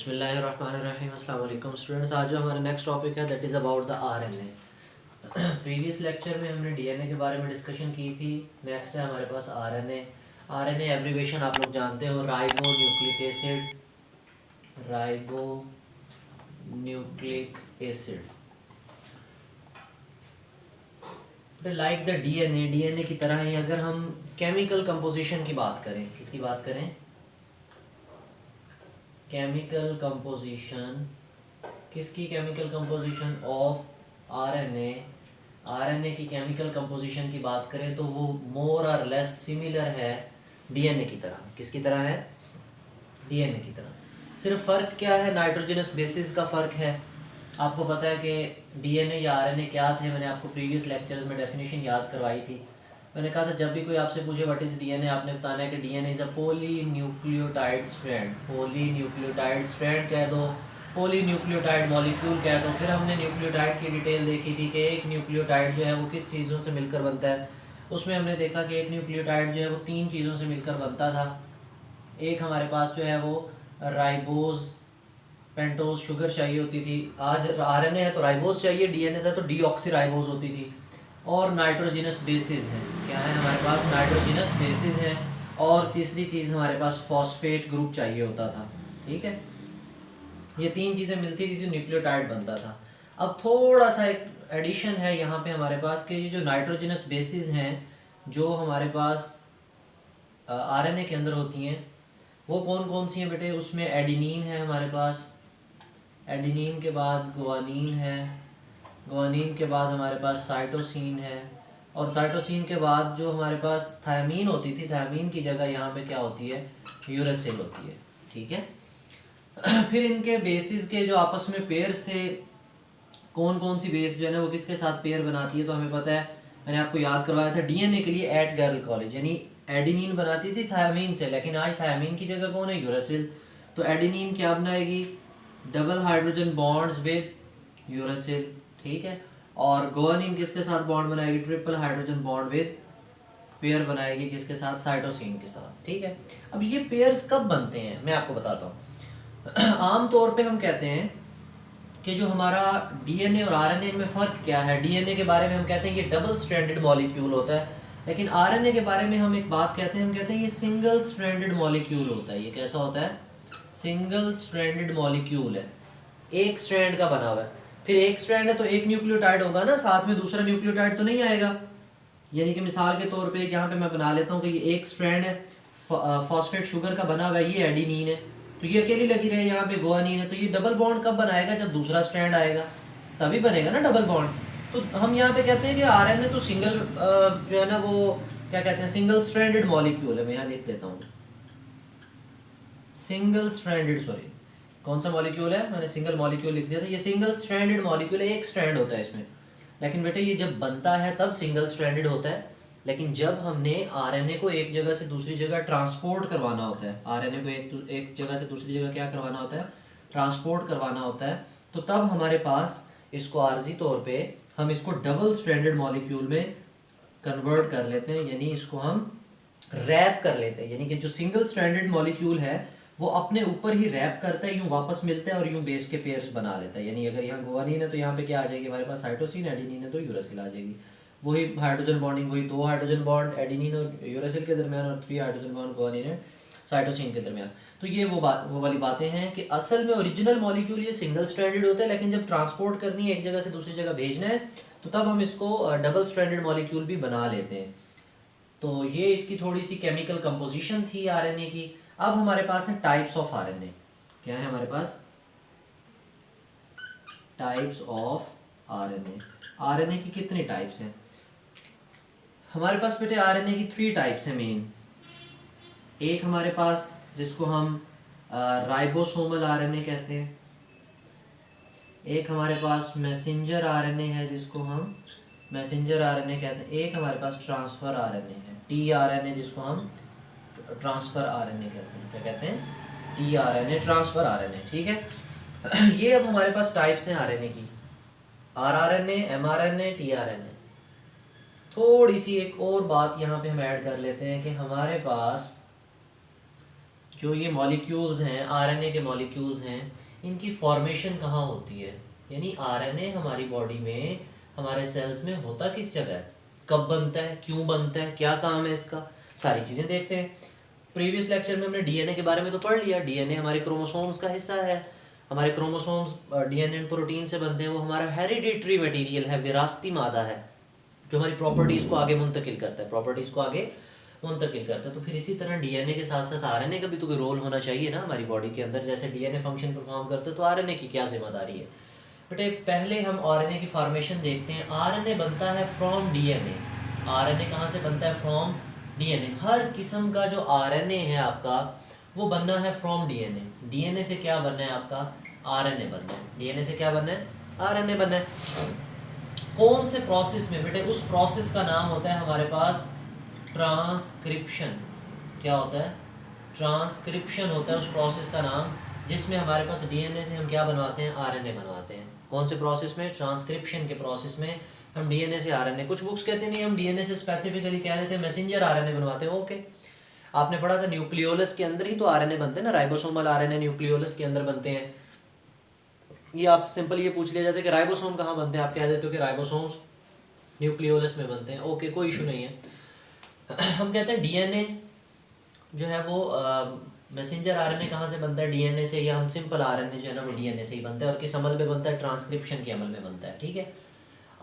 बिस्मिल्लाहिर्रहमानिर्रहीम। अस्सलाम वालेकुम स्टूडेंट्स। आज जो हमारा नेक्स्ट टॉपिक है that is about the RNA. Previous lecture में हमने डीएनए के बारे में डिस्कशन की थी। नेक्स्ट है हमारे पास आरएनए। आरएनए एब्रीविएशन आप लोग जानते हो, ribo nucleic acid. Ribo nucleic acid like the DNA. DNA की तरह ही अगर हम केमिकल कंपोजिशन की बात करें, किसकी बात करें? Chemical composition. किसकी chemical composition? Of RNA. RNA की केमिकल कंपोजिशन की बात करें तो वो मोर और लेस सिमिलर है डीएनए की तरह। किसकी तरह है? डीएनए की तरह। सिर्फ फ़र्क क्या है? नाइट्रोजनस बेसिस का फ़र्क है। आपको पता है कि डीएनए या आरएनए क्या थे। मैंने आपको प्रीवियस लेक्चर्स में डेफिनेशन याद करवाई थी। मैंने कहा था जब भी कोई आपसे पूछे व्हाट इज़ डीएनए, आपने बताना है कि DNA is a poly nucleotide strand. Poly nucleotide strand कह दो, पॉली न्यूक्लियोटाइड मॉलिक्यूल कह दो। फिर हमने न्यूक्लियोटाइड की डिटेल देखी थी कि एक न्यूक्लियोटाइड जो है वो किस चीज़ों से मिलकर बनता है। उसमें हमने देखा कि एक न्यूक्लियोटाइड जो है वो 3 चीज़ों से मिलकर बनता था। एक हमारे पास जो है वो राइबोज पेंटोज शुगर चाहिए होती थी। आज आरएनए है तो राइबोज चाहिए, डीएनए था तो डीऑक्सी राइबोज होती थी। और नाइट्रोजिनस बेसिस हैं। क्या है हमारे पास? नाइट्रोजिनस बेसिस हैं। और तीसरी चीज़ हमारे पास फॉस्फेट ग्रुप चाहिए होता था। ठीक है, ये 3 चीज़ें मिलती थी तो न्यूक्लियोटाइड बनता था। अब थोड़ा सा एक एडिशन है यहाँ पे हमारे पास कि ये जो नाइट्रोजिनस बेसिस हैं जो हमारे पास आरएनए के अंदर होती हैं वो कौन कौन सी हैं बेटे? उसमें एडिनिन है हमारे पास। एडिनिन के बाद गुआनिन है। गुआनिन के बाद हमारे पास साइटोसिन है। और साइटोसिन के बाद जो हमारे पास थायमीन होती थी, थायमीन की जगह यहाँ पे क्या होती है? यूरेसिल होती है। ठीक है। फिर इनके बेसिस के जो आपस में पेयर्स थे, कौन कौन सी बेस जो है ना वो किसके साथ पेयर बनाती है तो हमें पता है। मैंने आपको याद करवाया था डीएनए के लिए एट गर्ल कॉलेज, यानी एडिनिन बनाती थी थायमीन से, लेकिन आज थायमीन की जगह कौन है? यूरेसिल। तो एडिनिन क्या बनाएगी? Double hydrogen bonds with uracil. ठीक है। और गुआनिन किसके साथ बॉन्ड बनाएगी? Triple hydrogen bond with pair बनाएगी किसके साथ? साइटोसिन के साथ। ठीक है। अब ये पेयर्स कब बनते हैं मैं आपको बताता हूँ। आम तौर पे हम कहते हैं कि जो हमारा डीएनए और आरएनए में फ़र्क क्या है। डीएनए के बारे में हम कहते हैं ये डबल स्ट्रैंडेड मॉलिक्यूल होता है, लेकिन आरएनए के बारे में हम एक बात कहते हैं, हम कहते हैं ये सिंगल स्ट्रैंडेड मॉलिक्यूल होता है। ये कैसा होता है? सिंगल स्ट्रैंडेड मॉलिक्यूल है, एक स्ट्रैंड का बना हुआ है। फिर एक स्ट्रैंड है तो एक न्यूक्लियोटाइड होगा ना, साथ में दूसरा न्यूक्लियोटाइड तो नहीं आएगा। यानी कि मिसाल के तौर पे यहाँ पे मैं बना लेता हूँ कि ये एक स्ट्रैंड है फॉस्फेट शुगर का बना हुआ है, ये एडिनिन है, तो ये अकेली लगी रहे, यहाँ पे गुआनिन है। तो ये डबल बॉन्ड कब बनाएगा? जब दूसरा स्ट्रैंड आएगा तभी बनेगा ना डबल बॉन्ड। तो हम यहाँ पे कहते हैं कि आरएनए तो सिंगल जो है ना वो क्या कहते हैं? सिंगल स्ट्रैंडेड मॉलिक्यूल है। मैं यहाँ लिख देता हूँ सिंगल स्ट्रैंडेड, सॉरी कौन सा मॉलिक्यूल है? मैंने सिंगल मॉलिक्यूल लिख दिया था। ये सिंगल स्ट्रैंडेड मॉलिक्यूल है, एक स्ट्रैंड होता है इसमें। लेकिन बेटे ये जब बनता है तब सिंगल स्ट्रैंडेड होता है, लेकिन जब हमने आरएनए को एक जगह से दूसरी जगह ट्रांसपोर्ट करवाना होता है, आरएनए को एक जगह से दूसरी जगह क्या करवाना होता है? ट्रांसपोर्ट करवाना होता है, तो तब हमारे पास इसको आर्जी तौर पे हम इसको डबल स्ट्रैंडेड मॉलिक्यूल में कन्वर्ट कर लेते हैं, यानी इसको हम रैप कर लेते हैं। यानी कि जो सिंगल स्ट्रैंडेड मॉलिक्यूल है वो अपने ऊपर ही रैप करता है, यूँ वापस मिलता है और यूँ बेस के पेयर्स बना लेता है। यानी अगर यहाँ गुआनिन है तो यहाँ पे क्या आ जाएगी हमारे पास? साइटोसिन। एडिनिन है तो यूरेसिल आ जाएगी। वही हाइड्रोजन बॉन्डिंग, वही 2 हाइड्रोजन बॉन्ड एडिनिन और यूरेसिल के दरमियान और 3 हाइड्रोजन बॉन्ड गुआनिन है साइटोसिन के दरमियान। तो ये वो वाली बातें हैं कि असल में ओरिजिनल मॉलिक्यूल ये सिंगल स्ट्रैंडेड होता है, लेकिन जब ट्रांसपोर्ट करनी है, एक जगह से दूसरी जगह भेजना है, तो तब हम इसको डबल स्ट्रैंडेड मॉलिक्यूल भी बना लेते हैं। तो ये इसकी थोड़ी सी केमिकल कंपोजिशन थी आरएनए की। अब हमारे पास है टाइप्स ऑफ आरएनए। क्या है हमारे पास? Types of RNA. आरएनए की कितनी टाइप्स हैं हमारे पास बेटे? आरएनए की 3 टाइप्स हैं मेन। एक हमारे पास जिसको हम राइबोसोमल आरएनए कहते हैं, एक हमारे पास मैसेंजर आरएनए है जिसको हम मैसेंजर आरएनए कहते हैं, एक हमारे पास ट्रांसफर आरएनए है, टीआरएनए, जिसको हम ट्रांसफर आरएनए कहते हैं। क्या कहते हैं? TRNA, transfer RNA. ठीक है। ये अब हमारे पास टाइप्स हैं आरएनए की, आरआरएनए, एमआरएनए, टीआरएनए। थोड़ी सी एक और बात यहाँ पे हम ऐड कर लेते हैं कि हमारे पास जो ये मॉलिक्यूल्स हैं, आरएनए के मॉलिक्यूल्स हैं, इनकी फॉर्मेशन कहाँ होती है, यानी आरएनए हमारी बॉडी में, हमारे सेल्स में होता किस जगह है, कब बनता है, क्यों बनता है, क्या काम है इसका, सारी चीज़ें देखते हैं। प्रीवियस लेक्चर में हमने डीएनए के बारे में तो पढ़ लिया। डीएनए हमारे क्रोमोसोम्स का हिस्सा है। हमारे क्रोमोसोम्स डीएनए एंड प्रोटीन से बनते हैं। वो हमारा हेरिडिटरी मटेरियल है, विरासती मादा है, जो हमारी प्रॉपर्टीज़ को आगे मुंतकिल करता है, प्रॉपर्टीज़ को आगे मुंतकिल करता है। तो फिर इसी तरह डीएनए के साथ साथ आरएनए का भी तो कोई रोल होना चाहिए ना हमारी बॉडी के अंदर। जैसे डीएनए फंक्शन परफॉर्म करते हैं तो आरएनए की क्या जिम्मेदारी है। बेटे पहले हम आरएनए की फॉर्मेशन देखते हैं। आरएनए बनता है फ्रॉम डीएनए। आरएनए कहाँ से बनता है? From DNA. हर किस्म का जो आरएनए है आपका वो बनना है फ्रॉम डीएनए। डीएनए से क्या बनना है आपका? आरएनए बनना है। डीएनए से क्या बनना है? आरएनए बनना है। कौन से प्रोसेस में? बेटे उस प्रोसेस का नाम होता है हमारे पास ट्रांसक्रिप्शन। क्या होता है? ट्रांसक्रिप्शन होता है उस प्रोसेस का नाम जिसमें हमारे पास डीएनए से हम क्या बनवाते हैं? आरएनए बनवाते हैं। कौन से प्रोसेस में? ट्रांसक्रिप्शन के प्रोसेस में हम डीएनए से आरएनए, कुछ बुक्स कहते नहीं हम डीएनए से स्पेसिफिकली कह देते हैं मैसेंजर आरएनए बनवाते हैं। ओके, आपने पढ़ा था न्यूक्लियोलस के अंदर ही तो आरएनए बनते हैं ना, राइबोसोमल आरएनए न्यूक्लियोलस के अंदर बनते हैं। ये आप सिंपल ये पूछ लिया जाता है कि राइबोसोम कहाँ बनते हैं, आप कह देते हो कि राइबोसोम्स न्यूक्लियोलस में बनते हैं। ओके, कोई इशू नहीं है। हम कहते हैं डीएनए जो है वो मैसेंजर आरएनए कहाँ से बनता है? डीएनए से। या हम सिंपल आरएनए जो है ना वो डीएनए से ही बनता है और किस अमल में बनता है? ट्रांसक्रिप्शन के अमल में बनता है। ठीक है,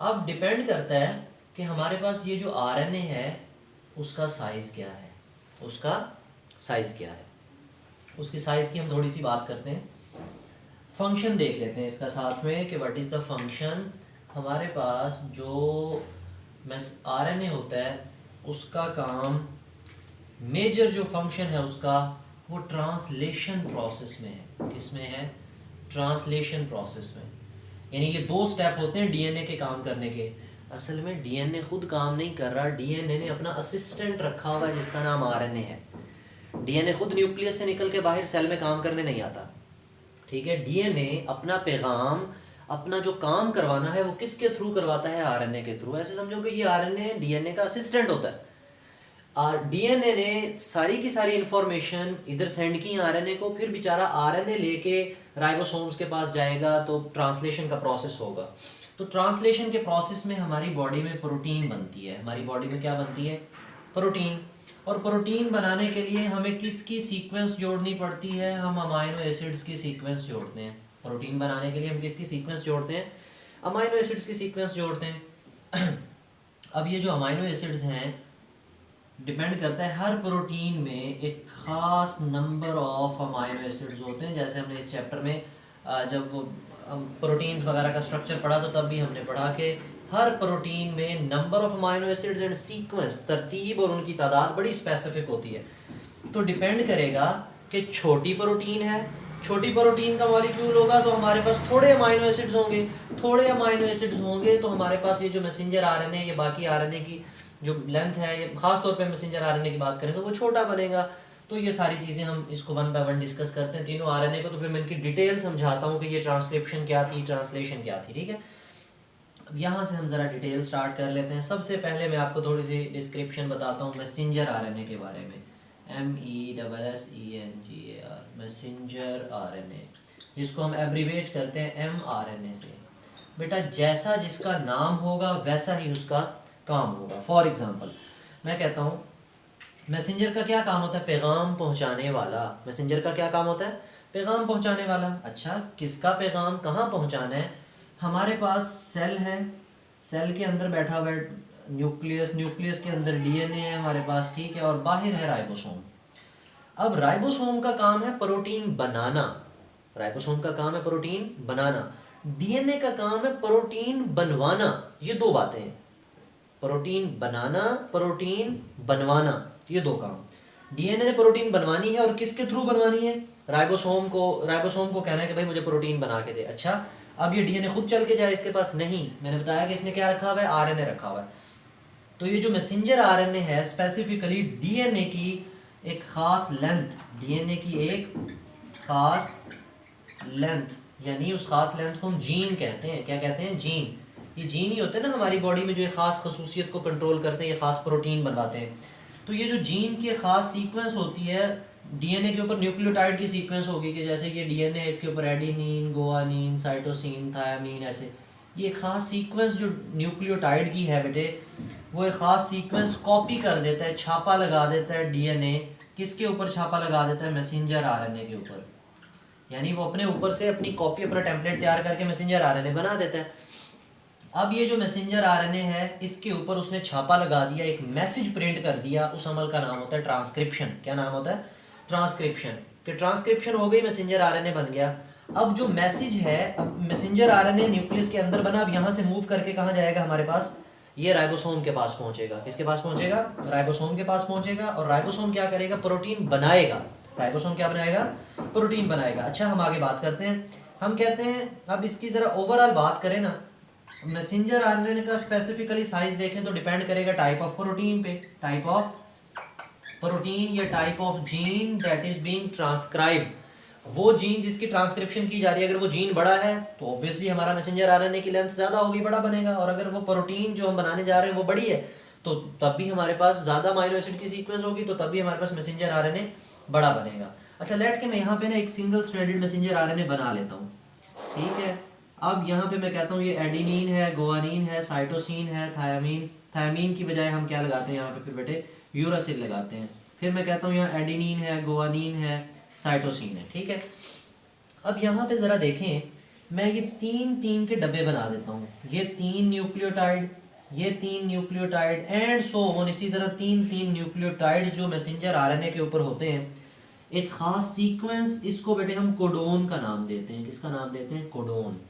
अब डिपेंड करता है कि हमारे पास ये जो आरएनए है उसका साइज़ क्या है, उसका साइज़ क्या है। उसकी साइज़ की हम थोड़ी सी बात करते हैं। फंक्शन देख लेते हैं इसका साथ में कि व्हाट इज़ द फंक्शन। हमारे पास जो आरएनए होता है उसका काम, मेजर जो फंक्शन है उसका, वो ट्रांसलेशन प्रोसेस में है। किस में है? ट्रांसलेशन प्रोसेस में। यानी ये दो स्टेप होते हैं डीएनए के काम करने के। असल में डीएनए खुद काम नहीं कर रहा, डीएनए ने अपना असिस्टेंट रखा हुआ है जिसका नाम आरएनए है। डीएनए खुद न्यूक्लियस से निकल के बाहर सेल में काम करने नहीं आता। ठीक है, डीएनए अपना पैगाम, अपना जो काम करवाना है वो किसके थ्रू करवाता है? आरएनए के थ्रू। ऐसे समझो कि ये आरएनए डीएनए का असिस्टेंट होता है। डीएनए ने सारी की सारी इंफॉर्मेशन इधर सेंड की आरएनए को, फिर बेचारा आरएनए लेके राइबोसोम्स के पास जाएगा तो ट्रांसलेशन का प्रोसेस होगा। तो ट्रांसलेशन के प्रोसेस में हमारी बॉडी में प्रोटीन बनती है। हमारी बॉडी में क्या बनती है? प्रोटीन। और प्रोटीन बनाने के लिए हमें किसकी सीक्वेंस जोड़नी पड़ती है? हम अमाइनो एसिड्स की सीक्वेंस जोड़ते हैं। प्रोटीन बनाने के लिए हम किसकी सीक्वेंस जोड़ते हैं? अमाइनो एसिड्स की सीक्वेंस जोड़ते हैं। अब ये जो अमाइनो एसिड्स हैं डिपेंड करता है, हर प्रोटीन में एक ख़ास नंबर ऑफ अमाइनो एसिड्स होते हैं। जैसे हमने इस चैप्टर में जब वो प्रोटीन्स वगैरह का स्ट्रक्चर पढ़ा तो तब भी हमने पढ़ा कि हर प्रोटीन में number of amino acids and sequence, तरतीब और उनकी तादाद बड़ी स्पेसिफिक होती है। तो डिपेंड करेगा कि छोटी प्रोटीन है, छोटी प्रोटीन का मॉलिक्यूल होगा तो हमारे पास थोड़े अमाइनो एसिड्स होंगे, थोड़े अमाइनो एसिड्स होंगे तो हमारे पास ये जो मैसेंजर आरएनए, ये बाकी आरएनए की जो लेंथ है, ये खास तौर पे मैसेंजर आरएनए की बात करें तो वो छोटा बनेगा। तो ये सारी चीज़ें हम इसको वन बाय वन डिस्कस करते हैं तीनों आरएनए को। तो फिर मैं इनकी डिटेल समझाता हूँ कि ये ट्रांसक्रिप्शन क्या थी, ट्रांसलेशन क्या थी। ठीक है, अब यहाँ से हम ज़रा डिटेल स्टार्ट कर लेते हैं। सबसे पहले मैं आपको थोड़ी सी डिस्क्रिप्शन बताता हूँ मैसेंजर आरएनए के बारे में। MESSENGER, मैसेंजर आरएनए, जिसको हम एब्रीवेट करते हैं mRNA से। बेटा जैसा जिसका नाम होगा वैसा ही उसका काम होगा। फॉर एग्जांपल मैं कहता हूँ मैसेंजर का क्या काम होता है? पैगाम पहुँचाने वाला। मैसेंजर का क्या काम होता है? पैगाम पहुँचाने वाला। अच्छा, किसका पैगाम कहाँ पहुँचाना है? हमारे पास सेल है, सेल के अंदर बैठा हुआ है न्यूक्लियस, न्यूक्लियस के अंदर डीएनए है हमारे पास। ठीक है, और बाहर है राइबोसोम। अब राइबोसोम का काम है प्रोटीन बनाना। राइबोसोम का काम है प्रोटीन बनाना। डीएनए का काम है प्रोटीन बनवाना। ये दो बातें हैं, प्रोटीन बनाना, प्रोटीन बनवाना, ये दो काम। डीएनए ने प्रोटीन बनवानी है और किसके थ्रू बनवानी है? राइबोसोम को। राइबोसोम को कहना है कि भाई मुझे प्रोटीन बना के दे। अच्छा, अब ये डीएनए खुद चल के जाए इसके पास? नहीं, मैंने बताया कि इसने क्या रखा हुआ है? आरएनए रखा हुआ है। तो ये जो मैसेंजर आरएनए है स्पेसिफिकली डीएनए की एक खास लेंथ, डीएनए की एक खास लेंथ, यानी उस खास लेंथ को हम जीन कहते हैं। क्या कहते हैं? जीन। ये जीन ही होते हैं ना हमारी बॉडी में जो एक खास खसूसियत को कंट्रोल करते हैं, ये खास प्रोटीन बनवाते हैं। तो ये जो जीन की ख़ास सीक्वेंस होती है, डीएनए के ऊपर न्यूक्लियोटाइड की सीक्वेंस होगी कि जैसे ये डीएनए इसके ऊपर एडेनिन, गुआनिन, साइटोसिन, थायामीन, ऐसे ये ख़ास सीक्वेंस जो न्यूक्लियोटाइड की है बेटे, वो एक ख़ास सीक्वेंस कॉपी कर देता है, छापा लगा देता है डीएनए किसके ऊपर छापा लगा देता है, मैसेंजर आरएनए के ऊपर। यानी वो अपने ऊपर से अपनी कॉपी, अपना टेम्पलेट तैयार करके मैसेंजर आरएनए बना देता है। अब ये जो मैसेंजर आरएनए है इसके ऊपर उसने छापा लगा दिया, एक मैसेज प्रिंट कर दिया, उस अमल का नाम होता है ट्रांसक्रिप्शन। क्या नाम होता है? ट्रांसक्रिप्शन। कि ट्रांसक्रिप्शन हो गई, मैसेंजर आरएनए बन गया। अब जो मैसेज है, अब मैसेंजर आरएनए न्यूक्लियस के अंदर बना, अब यहाँ से मूव करके कहाँ जाएगा हमारे पास? ये राइबोसोम के पास पहुंचेगा। किसके पास पहुंचेगा? राइबोसोम के पास पहुंचेगा। और राइबोसोम क्या करेगा? प्रोटीन बनाएगा। राइबोसोम क्या बनाएगा? प्रोटीन बनाएगा। अच्छा, हम आगे बात करते हैं। हम कहते हैं अब इसकी ज़रा ओवरऑल बात करें ना, मैसेंजर आरएनए का स्पेसिफिकली साइज देखें तो डिपेंड करेगा टाइप ऑफ प्रोटीन पे। टाइप ऑफ प्रोटीन या type of gene that is being transcribe. वो जीन जिसकी ट्रांसक्रिप्शन की जा रही है, अगर वो जीन बड़ा है तो ऑब्वियसली हमारा मैसेंजर आरएनए की लेंथ ज़्यादा होगी, बड़ा बनेगा। और अगर वो प्रोटीन जो हम बनाने जा रहे हैं वो बड़ी है तो तब भी हमारे पास ज़्यादा अमीनो एसिड की सीक्वेंस होगी, तो तब भी हमारे पास मैसेंजर आरएनए बड़ा बनेगा। अच्छा, लेट के मैं यहाँ पे ना एक सिंगल स्ट्रैंडेड मैसेंजर आरएनए बना लेता हूँ, ठीक है। अब यहाँ पे मैं कहता हूँ ये एडेनिन है, गुआनिन है, साइटोसिन है, थायामीन। थायामीन की बजाय हम क्या लगाते हैं यहाँ पे फिर बेटे? यूरासिल लगाते हैं। फिर मैं कहता हूँ यहाँ एडेनिन है, गुआनिन है, साइटोसिन है, ठीक है। अब यहाँ पे ज़रा देखें, मैं ये 3-3 के डब्बे बना देता हूँ। ये 3 न्यूक्लियोटाइड, ये 3 न्यूक्लियोटाइड एंड सो ऑन। इसी तरह 3-3 न्यूक्लियोटाइड जो मैसेंजर आरएनए के ऊपर होते हैं, एक ख़ास सीक्वेंस, इसको बेटे हम कोडोन का नाम देते हैं। किसका नाम देते हैं? कोडोन।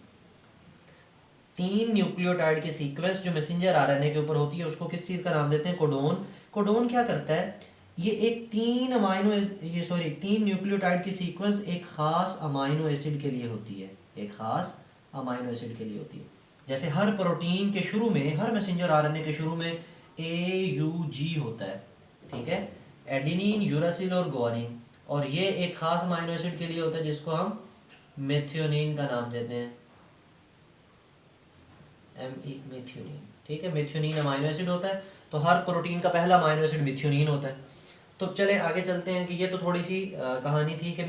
3 न्यूक्लियोटाइड की सीक्वेंस जो मैसेंजर आरएनए के ऊपर होती है उसको किस चीज़ का नाम देते हैं? कोडोन। कोडोन क्या करता है? ये एक 3 न्यूक्लियोटाइड की सीक्वेंस एक खास अमाइनो एसिड के लिए होती है। एक खास अमाइनो एसिड के लिए होती है। जैसे हर प्रोटीन के शुरू में, हर मैसेंजर आरएनए के शुरू में AUG होता है, ठीक है, एडेनिन, यूरासिल और गुआनिन। और ये एक खास अमाइनो एसिड के लिए होता है जिसको हम मेथियोनिन का नाम देते हैं, मेथियोनिन, ठीक है। मेथियोनिन अमाइनो एसिड होता है। तो हर प्रोटीन का पहला अमाइनो एसिड मेथियोनिन होता है। तो चलें आगे चलते हैं कि ये तो थोड़ी सी कहानी थी कि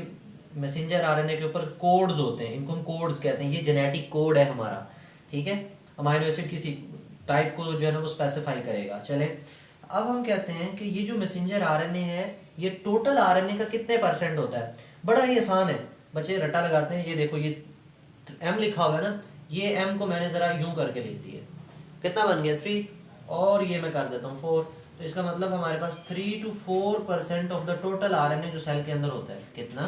मैसेंजर आरएनए के ऊपर कोड्स होते हैं, इनको हम कोड्स कहते हैं। ये जेनेटिक कोड है हमारा, ठीक है, अमाइनो एसिड की टाइप को जो है ना वो स्पेसिफाई करेगा। चलें अब हम कहते हैं कि ये जो मैसेंजर आरएनए है, ये टोटल आरएनए का कितने % होता है? बड़ा ही आसान है बच्चे, रट्टा लगाते हैं। ये देखो, ये M लिखा हुआ है ना, ये M को मैंने ज़रा यूं करके लिख दिया, कितना बन गया? 3। और ये मैं कर देता हूँ 4। तो इसका मतलब हमारे पास 3 to 4% of the total RNA जो सेल के अंदर होता है, कितना?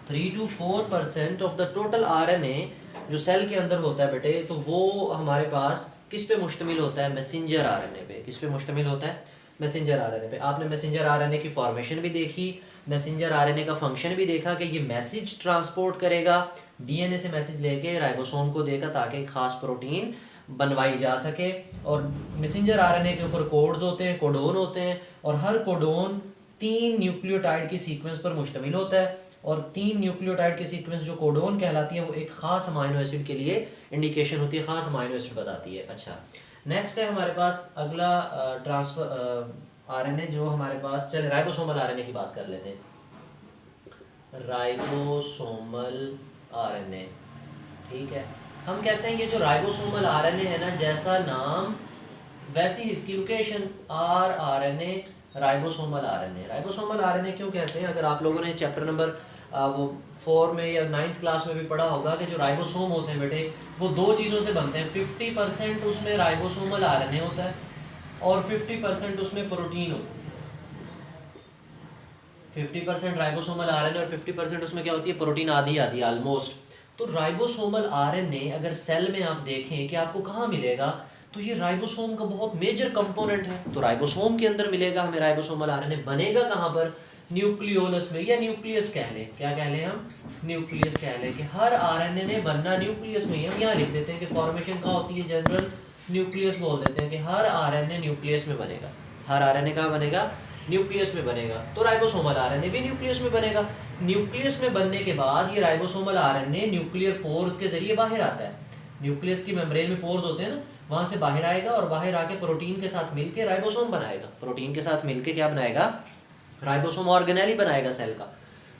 3 to 4% of the total RNA जो सेल के अंदर होता है बेटे, तो वो हमारे पास किस पे मुश्तमिल होता है? मैसेंजर आरएनए पे। किस पे मुश्तमिल होता है? मैसेंजर आरएनए पे। आपने मैसेंजर आरएनए की फॉर्मेशन भी देखी, मैसेंजर आरएनए का फंक्शन भी देखा कि ये मैसेज ट्रांसपोर्ट करेगा, डीएनए से मैसेज लेके राइबोसोम को देगा ताकि एक खास प्रोटीन बनवाई जा सके। और मैसेंजर आरएनए के ऊपर कोड्स होते हैं, कोडोन होते हैं, और हर कोडोन 3 न्यूक्लियोटाइड की सीक्वेंस पर मुश्तमिल होता है। और 3 न्यूक्लियोटाइड की सीक्वेंस जो कोडोन कहलाती है वो एक खास अमाइनो एसिड के लिए इंडिकेशन होती है, खास अमाइनो एसिड बताती है। अच्छा, नेक्स्ट है हमारे पास अगला ट्रांसफर आरएनए जो हमारे पास, चले राइबोसोमल आरएनए की बात कर लेते हैं। राइबोसोमल आरएनए, ठीक है। हम कहते हैं ये जो राइबोसोमल आरएनए है ना, जैसा नाम वैसी इसकी location, rRNA ribosomal RNA. Ribosomal RNA क्यों कहते हैं? अगर आप लोगों ने चैप्टर नंबर वो 4 में या 9th क्लास में भी पढ़ा होगा कि जो राइबोसोम होते हैं बेटे, वो 2 चीज़ों से बनते हैं। 50% उसमें राइबोसोमल आरएनए होता है और 50% उसमें प्रोटीन होता है। 50% राइबोसोमल आरएनए और 50% उसमें क्या होती है? प्रोटीन, आधी आधी ऑलमोस्ट। तो राइबोसोमल आरएनए अगर सेल में आप देखें कि आपको कहाँ मिलेगा, तो ये राइबोसोम का बहुत मेजर कंपोनेंट है। तो राइबोसोम के अंदर मिलेगा हमें राइबोसोमल आरएनए। बनेगा कहाँ पर? न्यूक्लियोलस में, या न्यूक्लियस कह लें। क्या कह लें हम? न्यूक्लियस कह लें कि हर आरएनए ने बनना न्यूक्लियस में ही। हम यहाँ लिख देते हैं कि फॉर्मेशन कहाँ होती है? जनरल न्यूक्लियस बोल देते हैं कि हर आरएनए न्यूक्लियस में बनेगा। हर आरएनए कहाँ बनेगा? न्यूक्लियस में बनेगा। तो राइबोसोमल आरएनए भी न्यूक्लियस में बनेगा। न्यूक्लियस में बनने के बाद ये राइबोसोमल आरएनए न्यूक्लियर पोर्स के जरिए बाहर आता है। न्यूक्लियस की मेम्ब्रेन में पोर्स होते हैं ना, वहाँ से बाहर आएगा और बाहर आके प्रोटीन के साथ मिलके राइबोसोम बनाएगा, प्रोटीन के साथ मिलके क्या बनाएगा, राइबोसोम ऑर्गेनेल ही बनाएगा सेल का,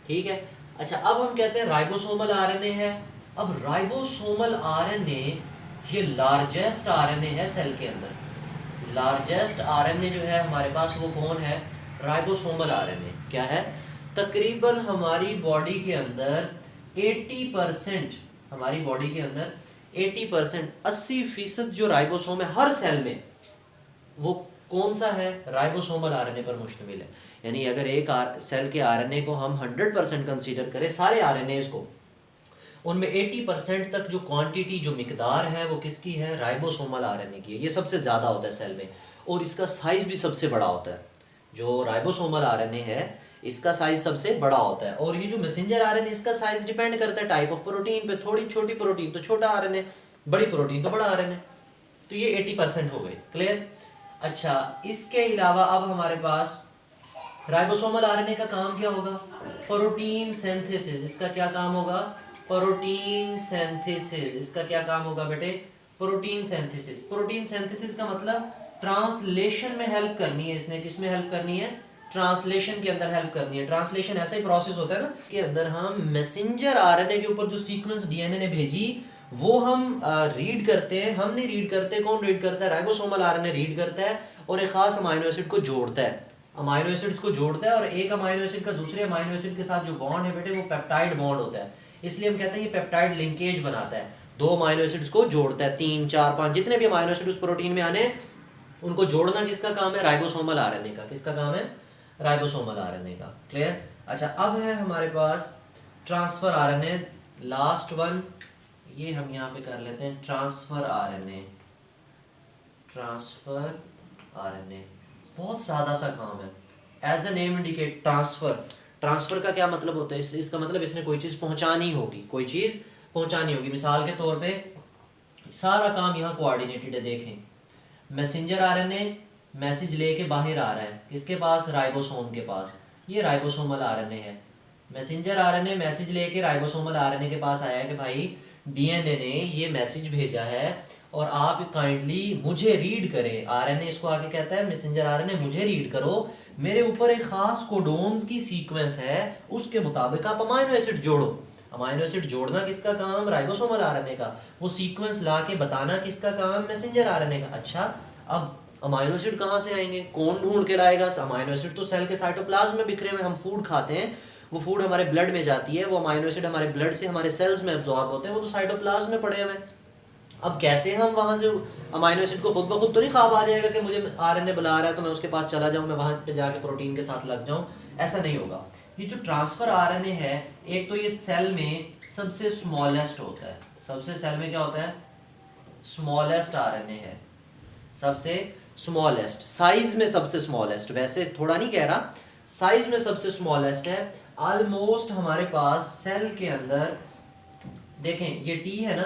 ठीक है। अच्छा, अब हम कहते हैं राइबोसोमल आरएनए है। अब राइबोसोमल आरएनए ये लार्जेस्ट आरएनए है सेल के अंदर। लार्जेस्ट आरएनए जो है हमारे पास वो कौन है, राइबोसोमल आरएनए। क्या है, तकरीबन हमारी बॉडी के अंदर 80%, हमारी बॉडी के अंदर 80%, 80% जो राइबोसोम है हर सेल में, वो कौन सा है, राइबोसोमल आरएनए पर मुश्तमिल है। यानी अगर एक सेल के आरएनए को हम 100% कंसीडर करें, सारे आरएनए को, उनमें 80% तक जो क्वांटिटी, जो मिकदार है वो किसकी है, राइबोसोमल आरएनए की है। ये सबसे ज़्यादा होता है सेल में और इसका साइज़ भी सबसे बड़ा होता है। जो राइबोसोमल आरएनए है इसका साइज़ सबसे बड़ा होता है। और ये जो मैसेंजर आरएनए, इसका साइज़ डिपेंड करता है टाइप ऑफ प्रोटीन पे। थोड़ी छोटी प्रोटीन तो छोटा आरएनए, बड़ी प्रोटीन तो बड़ा आरएनए। तो ये 80% हो गए, क्लियर। अच्छा, इसके अलावा अब हमारे पास राइबोसोमल आरएनए का काम क्या होगा, प्रोटीन सिंथेसिस। इसका क्या काम होगा, प्रोटीन सिंथेसिस। इसका क्या काम होगा बेटे, प्रोटीन सिंथेसिस। प्रोटीन सिंथेसिस का मतलब ट्रांसलेशन में हेल्प करनी है इसने। किस में हेल्प करनी है, ट्रांसलेशन के अंदर हेल्प करनी है। ट्रांसलेशन ऐसा ही प्रोसेस होता है ना, के अंदर हम मैसेंजर आरएनए के ऊपर जो सीक्वेंस डीएनए ने भेजी वो हम रीड करते हैं। हम नहीं रीड करते, कौन रीड करता है, राइबोसोमल आरएनए रीड करता है और एक खास अमाइनो एसिड को जोड़ता है। अमाइनो एसिड्स को जोड़ता है और एक अमाइनो एसिड का दूसरे अमाइनो एसिड के साथ जो बॉन्ड है बेटे वो पेप्टाइड बॉन्ड होता है। इसलिए हम कहते हैं ये पेप्टाइड लिंकेज बनाता है, दो अमाइनो एसिड्स को जोड़ता है। 3, 4, 5 जितने भी अमाइनो एसिड उस प्रोटीन में आने, उनको जोड़ना किसका काम है, राइबोसोमल आरएनए का। किसका काम है, राइबोसोमल आरएनए का, क्लियर। अच्छा, अब है हमारे पास ट्रांसफर आरएनए, लास्ट वन, ये हम यहाँ पे कर लेते हैं, ट्रांसफर आरएनए। ट्रांसफर आरएनए बहुत सादा सा काम है। As the name indicate, transfer. Transfer का क्या मतलब होता है, इसका मतलब इसने कोई चीज़ पहुंचानी होगी, कोई चीज़ पहुंचानी होगी। मिसाल के तौर पे सारा काम यहाँ कोऑर्डिनेटेड है। देखें, मैसेंजर आरएनए मैसेज लेके बाहर आ रहा है, किसके पास, राइबोसोम के पास। ये राइबोसोमल आरएनए है। मैसेंजर आरएनए मैसेज लेके राइबोसोमल आरएनए के पास आया है कि भाई डीएनए ने ये मैसेज भेजा है और आप काइंडली मुझे रीड करें। आरएनए इसको आके कहता है, मैसेंजर आरएनए मुझे रीड करो, मेरे ऊपर एक खास कोडोन्स की सीक्वेंस है, उसके मुताबिक आप अमाइनो एसिड जोड़ो। अमाइनो एसिड जोड़ना किसका काम, राइबोसोमल आरएनए का। वो सीक्वेंस ला के बताना किसका काम, मैसेंजर आरएनए का। अच्छा, अब अमाइनो एसिड कहाँ से आएंगे, कौन ढूंढ के लाएगा। अमाइनो एसिड तो सेल के साइटोप्लाज्म में बिखरे हुए, हम फूड खाते हैं, वो फूड हमारे ब्लड में जाती है, वो अमाइनो एसिड हमारे ब्लड से हमारे सेल्स में एब्जॉर्ब होते हैं, वो तो साइटोप्लाज्म में पड़े हुए हैं। अब कैसे हम वहाँ से अमाइनो एसिड को खुद ब खुद तो नहीं ख्वाब आ जाएगा कि मुझे आरएनए बुला रहा है तो मैं उसके पास चला जाऊँ, मैं वहाँ पे जाके प्रोटीन के साथ लग जाऊँ, ऐसा नहीं होगा। ये जो ट्रांसफर आरएनए है, एक तो ये सेल में सबसे स्मॉलेस्ट होता है। सबसे सेल में क्या होता है, स्मॉलेस्ट आरएनए है, सबसे स्मॉलेस्ट, साइज में सबसे स्मॉलेस्ट। वैसे थोड़ा नहीं कह रहा, साइज में सबसे स्मॉलेस्ट है। ऑलमोस्ट हमारे पास सेल के अंदर, देखें ये टी है ना,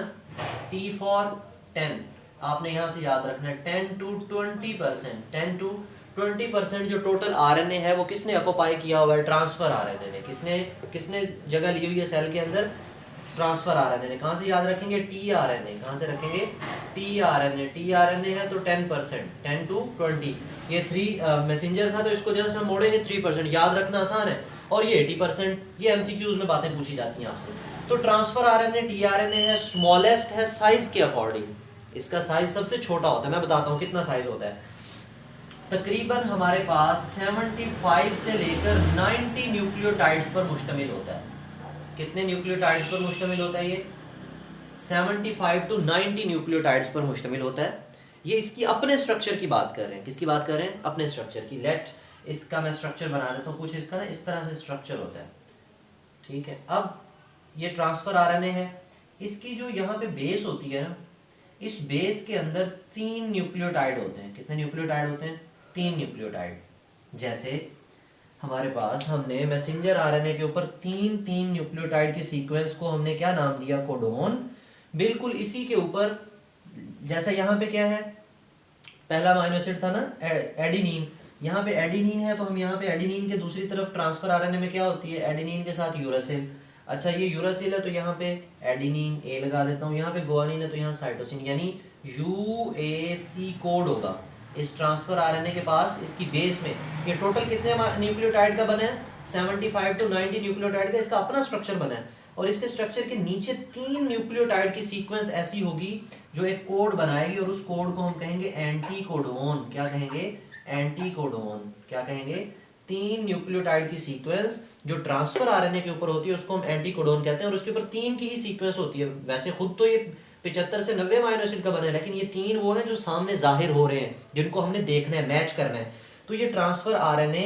टी फॉर 10, आपने यहाँ से याद रखना है 10 to 20%। 10 to 20% जो टोटल आरएनए है वो किसने ऑक्युपाई किया हुआ है, ट्रांसफर आरएनए ने। किसने जगह ली हुई है सेल के अंदर, ट्रांसफर आरएनए ने। कहाँ से याद रखेंगे, टी आरएनए। कहाँ से रखेंगे, टी आरएनए। टी आरएनए है तो 10%, 10 to 20। ये 3 मैसेंजर था तो इसको जस्ट हम मोड़ेंगे 3%, याद रखना आसान है। और ये 80%, ये एमसीक्यूज में बातें पूछी जाती हैं आपसे। तो ट्रांसफर आरएनए, टी आरएनए है, स्मॉलेस्ट है साइज के अकॉर्डिंग। इसका साइज सबसे छोटा होता है। मैं बताता हूँ कितना साइज होता है। तकरीबन हमारे पास 75 से लेकर 90 न्यूक्लियोटाइड्स पर मुश्तमिल होता है। कितने न्यूक्लियोटाइड्स पर मुश्तमिल होता है ये, 75 to 90 न्यूक्लियोटाइड्स पर मुश्तमिल होता है। ये इसकी अपने स्ट्रक्चर की बात कर रहे हैं, किसकी बात कर रहे हैं, अपने स्ट्रक्चर की। लेट इसका मैं स्ट्रक्चर बना देता हूँ, कुछ इसका ना इस तरह से स्ट्रक्चर होता है, ठीक है। अब ये ट्रांसफर आरएनए है, इसकी जो यहाँ पे बेस होती है ना, इस बेस के अंदर 3 न्यूक्लियोटाइड होते हैं। कितने न्यूक्लियोटाइड होते हैं, 3 न्यूक्लियोटाइड। जैसे हमारे पास हमने मैसेंजर आरएनए के ऊपर 3 न्यूक्लियोटाइड की सीक्वेंस को हमने क्या नाम दिया, कोडोन। बिल्कुल इसी के ऊपर, जैसा यहाँ पे क्या है, पहला अमीनो एसिड था ना एडेनिन, यहाँ पे एडेनिन है तो हम यहाँ पे एडेनिन के दूसरी तरफ ट्रांसफर आरएनए में क्या होती है, एडेनिन के साथ यूरासिल। अच्छा, ये यूरासिल है तो यहाँ पे एडेनिन ए लगा देता हूँ, यहाँ पे गुआनिन है तो यहाँ साइटोसिन। यानी UAC कोड होगा इस ट्रांसफर आरएनए के पास। इसकी बेस में ये टोटल कितने न्यूक्लियोटाइड का बना है, 75 to 90 न्यूक्लियोटाइड का इसका अपना स्ट्रक्चर बना है। और इसके स्ट्रक्चर के नीचे 3 न्यूक्लियोटाइड की सीक्वेंस ऐसी होगी जो एक कोड बनाएगी, और उस कोड को हम कहेंगे एंटी कोडोन। क्या कहेंगे, एंटी कोडोन। क्या कहेंगे, 3 न्यूक्लियोटाइड की सीक्वेंस जो ट्रांसफर आरएनए के ऊपर होती है उसको हम एंटी कोडोन कहते हैं, और उसके ऊपर 3 की ही सीक्वेंस होती है। वैसे खुद तो ये 75 से 90 अमाइनो एसिड का बना है, लेकिन ये 3 वो हैं जो सामने जाहिर हो रहे हैं, जिनको हमने देखना है, मैच करना है। तो ये ट्रांसफर आरएनए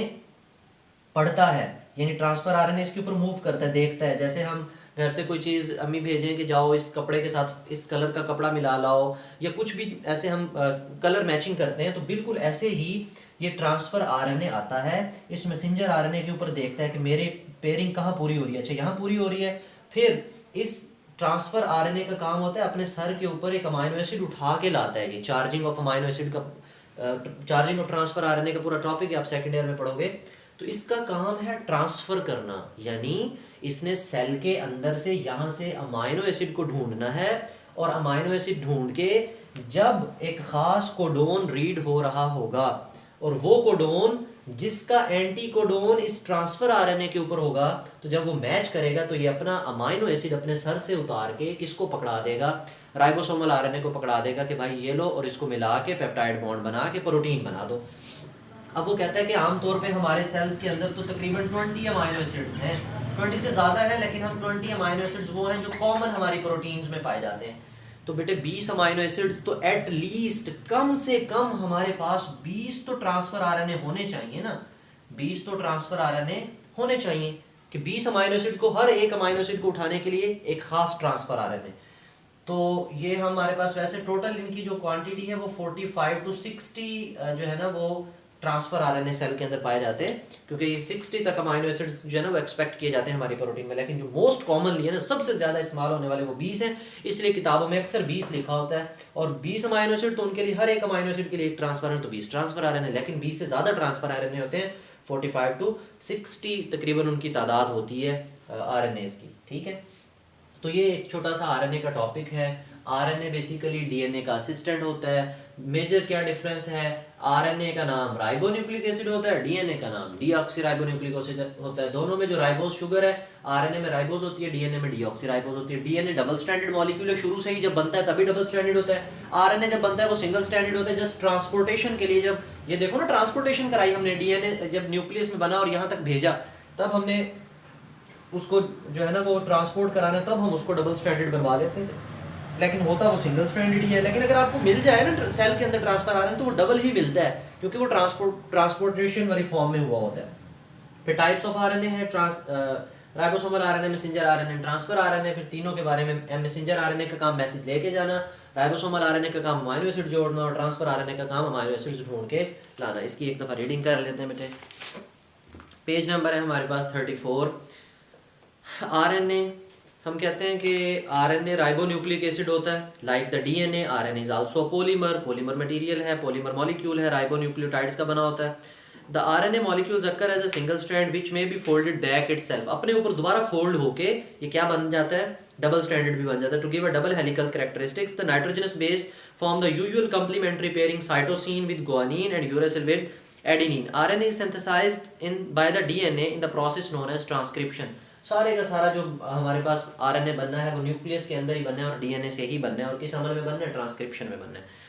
पढ़ता है, यानी ट्रांसफर आरएनए इसके ऊपर मूव करता है, देखता है। जैसे हम घर से कोई चीज़ अम्मी भेजें कि जाओ इस कपड़े के साथ इस कलर का कपड़ा मिला लाओ, या कुछ भी ऐसे हम कलर मैचिंग करते हैं, तो बिल्कुल ऐसे ही ये ट्रांसफर आरएनए आता है, इस मैसेंजर आरएनए के ऊपर देखता है कि मेरे पेयरिंग कहाँ पूरी हो रही है। अच्छा, यहाँ पूरी हो रही है। फिर इस ट्रांसफर आरएनए का काम होता है अपने सर के ऊपर एक अमाइनो एसिड उठा के लाता है। ये चार्जिंग ऑफ अमाइनो एसिड का, चार्जिंग ऑफ ट्रांसफर आरएनए का पूरा टॉपिक है, आप सेकेंड ईयर में पढ़ोगे। तो इसका काम है ट्रांसफर करना, यानी इसने सेल के अंदर से यहाँ से अमाइनो एसिड को ढूंढना है, और अमाइनो एसिड ढूंढ के जब एक खास कोडोन रीड हो रहा होगा, और वो कोडोन जिसका एंटी कोडोन इस ट्रांसफर आरएनए के ऊपर होगा, तो जब वो मैच करेगा तो ये अपना अमाइनो एसिड अपने सर से उतार के किसको पकड़ा देगा, राइबोसोमल आरएनए को पकड़ा देगा कि भाई ये लो, और इसको मिला के पेप्टाइड बॉन्ड बना के प्रोटीन बना दो। अब वो कहता है कि आमतौर पे हमारे सेल्स के अंदर तो तकरीबन 20 अमाइनो एसिड्स हैं, 20 से ज़्यादा है, लेकिन हम 20 अमाइनो एसिड्स वो हैं जो कॉमन हमारी प्रोटीन्स में पाए जाते हैं। तो बेटे 20 अमाइनो एसिड्स तो एट लीस्ट, कम से कम हमारे पास 20 तो ट्रांसफर आरएनए होने चाहिए ना, 20 तो ट्रांसफर आरएनए होने चाहिए कि 20 अमाइनो एसिड को, हर एक अमाइनो एसिड को उठाने के लिए एक खास ट्रांसफर आरएनए। तो ये हमारे पास वैसे टोटल इनकी जो क्वांटिटी है वो 45 to 60 जो है ना वो ट्रांसफर आरएनए सेल के अंदर पाए जाते हैं, क्योंकि ये 60 तक अमाइनो एसिड्स जो है ना वो एक्सपेक्ट किए जाते हैं हमारी प्रोटीन में, लेकिन जो मोस्ट कॉमनली है ना, सबसे ज़्यादा इस्तेमाल होने वाले वो 20 हैं, इसलिए किताबों में अक्सर 20 लिखा होता है। और 20 अमाइनो एसिड तो उनके लिए, हर एक अमाइनो एसिड के लिए एक ट्रांसफर है, तो 20 ट्रांसफर आरएनए, लेकिन 20 से ज़्यादा ट्रांसफर आरएनए होते हैं, 45 to 60 तकरीबन उनकी तादाद होती है आरएनएस की। ठीक है, तो ये एक छोटा सा आरएनए का टॉपिक है। आरएनए बेसिकली डीएनए का असिस्टेंट होता है। मेजर क्या डिफरेंस है, आरएनए का नाम राइबोन्यूक्लिक एसिड होता है, डीएनए का नाम डीऑक्सीराइबोन्यूक्लिक एसिड होता है। दोनों में जो राइबोज शुगर है, आरएनए में राइबोज होती है, डीएनए में डीऑक्सीराइबोज होती है। डीएनए डबल स्ट्रैंडेड मॉलिक्यूल है, शुरू से ही जब बनता है तभी डबल स्ट्रैंडेड होता है। आरएनए जब बनता है वो सिंगल स्ट्रैंडेड होता है, जस्ट ट्रांसपोर्टेशन के लिए। जब ये देखो ना, ट्रांसपोर्टेशन कराई हमने, डीएनए जब न्यूक्लियस में बना और यहाँ तक भेजा, तब हमने उसको जो है ना वो ट्रांसपोर्ट कराना, तब हम उसको डबल स्ट्रैंडेड बनवा लेते हैं, लेकिन होता वो सिंगल स्ट्रैंडेड ही है। लेकिन अगर आपको मिल जाए ना सेल के अंदर ट्रांसफर आरएनए, तो वो डबल ही मिलता है, क्योंकि वो ट्रांसपोर्टेशन वाली फॉर्म में हुआ होता है। फिर टाइप्स ऑफ आरएनए है, ribosomal RNA, messenger RNA, transfer RNA. फिर तीनों के बारे में, मैसेंजर आरएनए का काम मैसेज लेके जाना, राइबोसोमल आरएनए का काम अमाइनो एसिड जोड़ना, और ट्रांसफर आरएनए का काम अमाइनो एसिड्स ढूंढ के लाना। इसकी एक दफ़ा रीडिंग कर लेते हैं बेटे। पेज नंबर है हमारे पास 34। आरएनए, हम कहते हैं कि आरएनए राइबोन्यूक्लिक एसिड होता है, like the DNA. RNA is also polymer, polymer material है, पॉलीमर मॉलिक्यूल है, राइबोन्यूक्लियोटाइड्स का बना होता है। The RNA molecules occur as a single strand which may be folded back itself, अपने ऊपर दोबारा फोल्ड होके ये क्या बन जाता है, डबल स्ट्रैंडेड भी बन जाता है। To give a double helical characteristics, the nitrogenous base form the usual complementary pairing cytosine with guanine and uracil with adenine. RNA is synthesised in by the DNA in the process known as transcription. सारे का सारा जो हमारे पास RNA बनना है वो nucleus के अंदर ही बनना है और डीएनए से ही बनना है, और किस अमल में बनना है, ट्रांसक्रिप्शन में बनना है।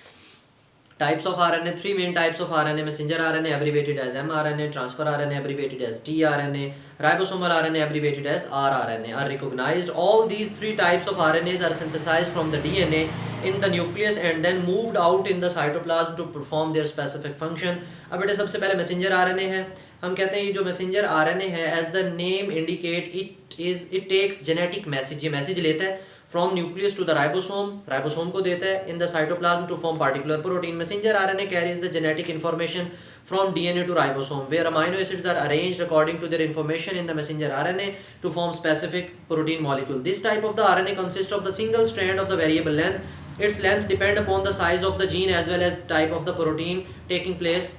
Types of RNA, 3 main types of RNA: messenger RNA abbreviated as mRNA, transfer RNA abbreviated as tRNA, ribosomal RNA abbreviated as rRNA are recognized. All these 3 types of RNAs are synthesized from the DNA in the nucleus and then moved out in the cytoplasm to perform their specific function. अब बेटे सबसे पहले messenger RNA है। हम कहते हैं ये जो messenger RNA है, as the name indicate, it takes genetic message, ये message लेता है from nucleus to the ribosome, ribosome को देता है in the cytoplasm to form particular protein. Messenger RNA carries the genetic information from DNA to ribosome, where amino acids are arranged according to their information in the messenger RNA to form specific protein molecule. This type of the RNA consists of the single strand of the variable length. Its length depend upon the size of the gene as well as type of the protein taking place,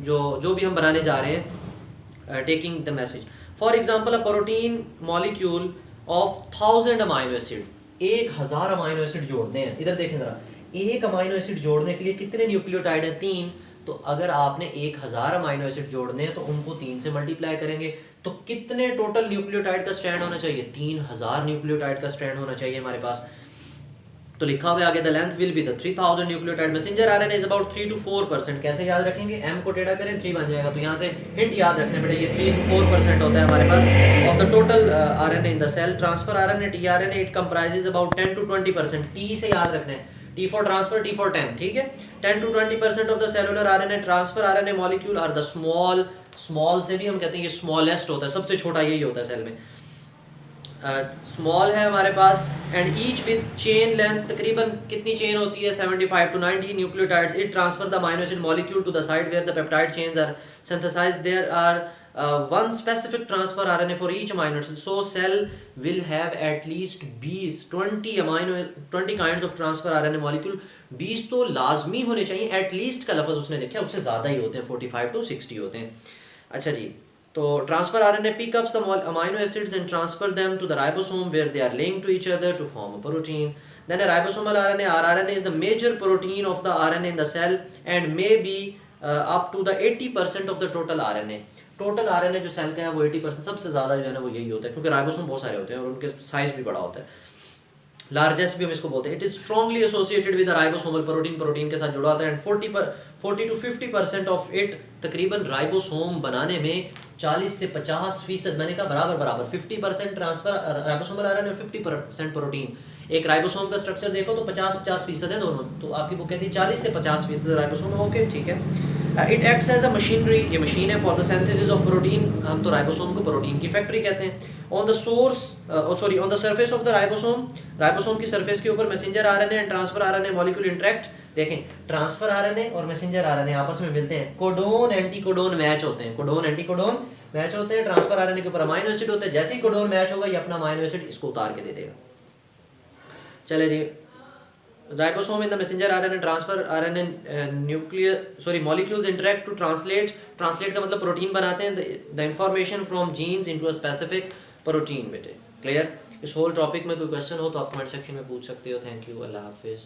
जो भी हम बनाने जा रहे हैं, taking the message. For example, a protein molecule of 1000 amino acid, 1000 amino acid जोड़ते हैं। इधर देखें जरा, एक अमाइनो एसिड जोड़ने के लिए कितने न्यूक्लियोटाइड हैं? 3। तो अगर आपने 1000 अमाइनो एसिड जोड़ने हैं तो उनको 3 से मल्टीप्लाई करेंगे, तो कितने टोटल न्यूक्लियोटाइड का स्ट्रैंड होना चाहिए? 3000 न्यूक्लियोटाइड का स्ट्रैंड होना चाहिए हमारे पास। तो लिखा हुआ है आगे, the length will be the 3000 nucleotide messenger RNA is about 3 to 4%। कैसे याद रखेंगे? m को टेढ़ा करें 3 बन जाएगा, तो यहाँ से हिंट याद रखने पड़ेगी, 3 to 4% होता है हमारे पास of the total RNA in the cell. Transfer RNA tRNA it comprises about 10 to 20%। T से याद रखना है, T for transfer, T for 10, ठीक है। 10 to 20% of the cellular RNA transfer RNA molecule are the small से भी हम कहते हैं ये smallest होता है, सबसे छोटा यही होता है सेल में। स्मॉल है हमारे पास, and each with chain length, तकरीबन कितनी चेन होती है? 75 to 90 nucleotides. It transfer the amino acid molecule to the site where the peptide chains are synthesised. There are one specific transfer RNA for each amino acid, so cell will have at least 20 kinds of transfer RNA molecule। 20 तो लाजमी होने चाहिए, at least का लफ्ज़ उसने लिखा है, उससे ज़्यादा ही होते हैं, 45 to 60 होते हैं। अच्छा जी, तो transfer RNA pick up some amino acids and transfer them to the ribosome where they are linked to each other to form a protein. Then a ribosomal RNA or RNA is the major protein of the RNA in the cell and may be up to the 80% of the total RNA। Total RNA जो cell का है वो 80% सबसे ज़्यादा जो है ना वो यही होता है, क्योंकि राइबोसोम बहुत सारे होते हैं और उनके साइज भी बड़ा होता है, लार्जेस्ट भी हम इसको बोलते हैं। It is strongly associated with ribosomal protein, protein के साथ जुड़ा होता है, एंड 40 to 50% ऑफ इट, तकरीबन राइबोसोम बनाने में 40 से 50%, मैंने कहा बराबर बराबर, 50% ट्रांसफर राइबोसोमल आरएनए और 50% प्रोटीन। एक राइबोसोम का स्ट्रक्चर देखो तो 50-50% है दोनों, तो आपकी बुक कहती है 40 से 50% राइबोसोम। ओके ठीक है। It acts as a machinery, ये मशीन है for the synthesis of protein. हम तो राइबोसोम को प्रोटीन की फैक्ट्री कहते हैं। On the on the surface of the ribosome, ribosome की सरफेस के ऊपर messenger RNA and transfer RNA molecule interact. देखें, ट्रांसफर आरएनए और मैसेंजर आरएनए आपस में मिलते हैं, कोडोन एंटीकोडोन मैच होते हैं, कोडोन एंटीकोडोन मैच होते हैं। ट्रांसफर आरएनए के ऊपर अमीनो एसिड होते हैं, जैसे ही कोडोन मैच होगा ये अपना अमीनो एसिड इसको उतार के दे देगा। चले जी, ribosome in the messenger RNA transfer RNA molecules interact to translate का मतलब प्रोटीन बनाते हैं, the information from genes into a specific protein. बेटे क्लियर? इस होल टॉपिक में कोई क्वेश्चन हो तो आप कमेंट सेक्शन में पूछ सकते हो। थैंक यू, अल्लाह हाफिज़।